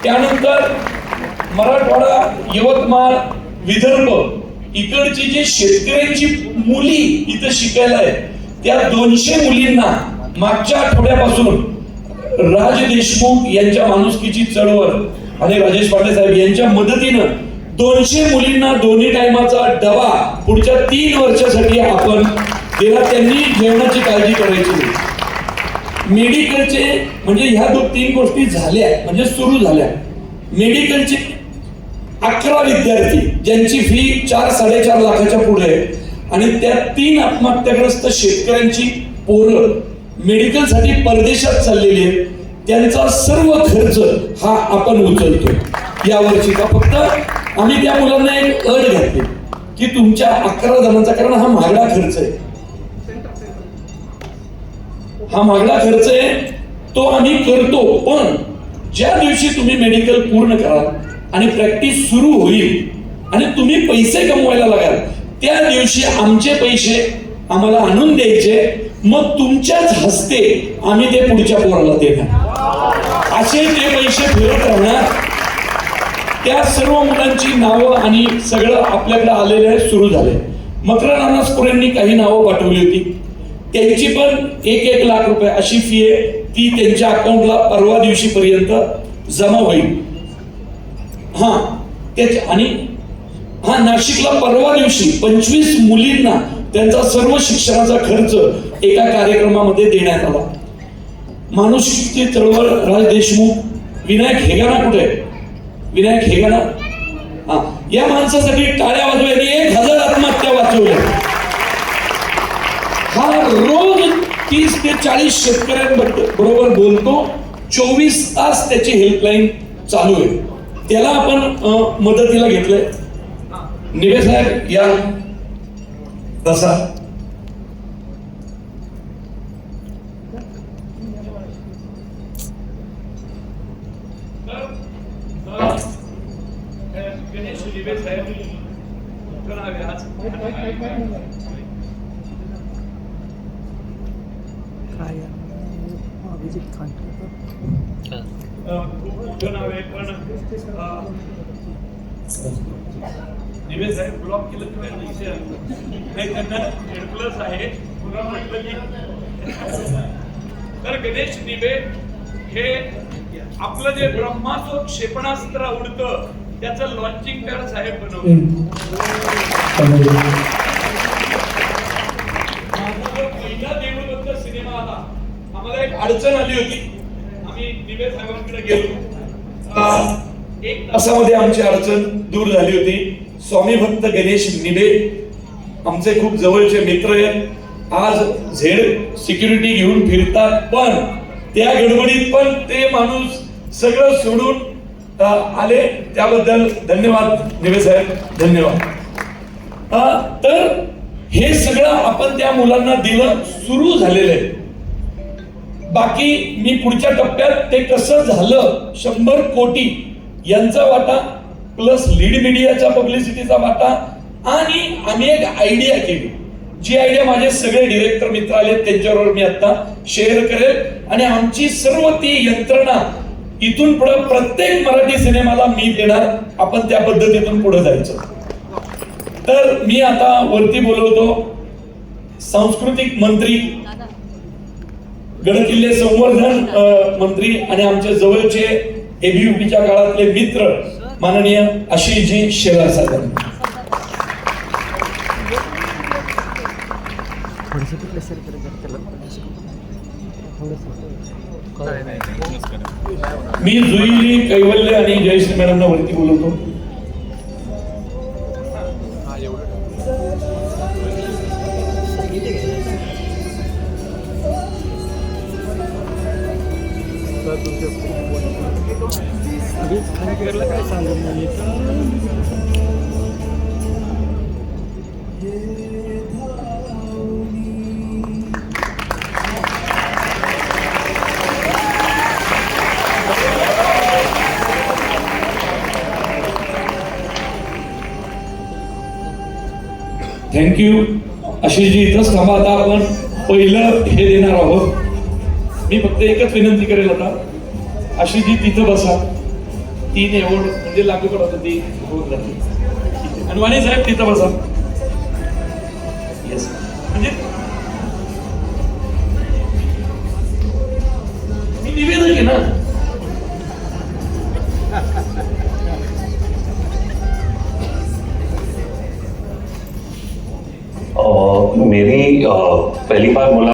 त्यानंतर मराठवाडा, यवतमाळ, विदर्भ इकडची जी शेतकऱ्यांची मुली इथं शिकायला आहे त्या 200 मुलींना मागच्या आठवड्यापासून राज देशमुख यांच्या माणुसकीची चळवळ आणि राजेश पाटील साहेब यांच्या मदतीनं 200 मुलींना दोन्ही टायमाचा डबा पुढच्या 3 वर्षासाठी आपण दिला. त्यांनी जेवणाची काळजी करायची. मेडिकलचे म्हणजे ह्या 2-3 गोष्टी झाल्या म्हणजे सुरू झाल्या. मेडिकलचे 11 विद्यार्थी ज्यांची फी 4-4.5 लाखाच्या पुढे आहे आणि त्या 3 आत्महत्याग्रस्त शेतकऱ्यांची पोरं मेडिकलसाठी परदेशात चाललेली आहेत. त्यांचा सर्व खर्च हा आपण उचलतो यावर्षीचा. फक्त आम्ही त्या मुलांना एक अट घातली की तुमच्या 11 जणांचा, कारण हा महागडा खर्च आहे, हा महागडा खर्च आहे तो आम्ही करतो. पण ज्या दिवशी तुम्ही मेडिकल पूर्ण कराल आणि प्रॅक्टिस सुरू होईल आणि तुम्ही पैसे कमवायला लागाल त्या दिवशी आमचे पैसे आम्हाला आणून द्यायचे. मग तुमच्याच हस्ते आम्ही ते पुढच्या पोराला देणार. असे ते पैसे फिरत राहणार. त्या सर्व मुलांची नावं आणि सगळं आपल्याकडे आलेलं सुरू झाले. मकरंद अनासपुरेंनी काही नावं पाठवली होती. त्यांची पण 1-1 लाख रुपये अशी फी आहे. ती त्यांच्या अकाउंटला परवा दिवशी पर्यंत जमा होईल. आणि नाशिकला परवा दिवशी 25 मुलींना त्यांचा सर्व शिक्षणाचा खर्च एका कार्यक्रमामध्ये देण्यात आला. माणुसकीची चळवळ राज देशमुख. विनायक हेगाना कुठे? विनायक हेगाना या माणसासाठी टाळ्या वाजवायला 1000 आत्महत्या वाचवल्या. हा रोज 30 ते 40 शेतकऱ्यांबरोबर बोलतो. 24 तास त्याची हेल्पलाईन चालू आहे. त्याला आपण मदतीला घेतलंय. निवे साहेब या तसा गणेश निवे साहेब अभिजित खांडकर खूप मोठं नाव आहे. पण निवे साहेब ब्लॉक केलं की नाही, त्यांना हेडप्लस आहे पुन्हा म्हटलं की. तर गणेश निवे हे आपलं जे ब्रह्माचं क्षेपणास्त्र उडतं त्याचं लॉन्चिंग पॅड साहेब बनवलं. पहिला देऊळबंद सिनेमा आला, आम्हाला एक अडचण आली होती. आम्ही निवे साहेबांकडे गेलो. 1 तासामध्ये आमची अडचण दूर झाली होती. स्वामी भक्त गणेश निवे आमचे खूप जवळचे मित्र आहेत. आज झेड सिक्युरिटी घेऊन फिरतात. पण त्या गडबडीत पण ते माणूस सगळं सोडून आले. त्याबद्दल धन्यवाद निवे साहेब, धन्यवाद. तर हे सगळं आपण त्या मुलांना दिलं. सुरू झालेलं आहे. बाकी मी पुढच्या टप्प्यात ते कसं झालं 100 कोटी यांचा वाटा प्लस लीड मीडियाचा पब्लिसिटीचा वाटा. आणि आम्ही एक आयडिया केली. जी आयडिया माझे सगळे डिरेक्टर मित्र आले त्यांच्याबरोबर मी आता शेअर करेल. आणि आमची सर्व ती यंत्रणा इथून पुढे प्रत्येक मराठी सिनेमाला मी देणार. आपण त्या पद्धतीतून पुढे जायचं. तर मी आता वरती बोलवतो सांस्कृतिक मंत्री, गडकिल्ले संवर्धन मंत्री आणि आमच्या जवळचे एबीयूपीच्या काळातले मित्र माननीय आशिषजी शेलार साहेब. मी जुईली, कैवल्य आणि जयश्री मॅडमना वरती बोलवतो. काय सांगू मी. थँक्यू. आशिषजी इथंच थांबा. आता आपण पहिलं हे देणार आहोत. मी फक्त एकच विनंती करेल आता, आशिषजी तिथं बसा. 3 एवढ म्हणजे लागू पडत होती आणि वाणी साहेब तिथं बसा. येस म्हणजे मी निवेदन आहे ना. मेरी पहली बार मुलाकात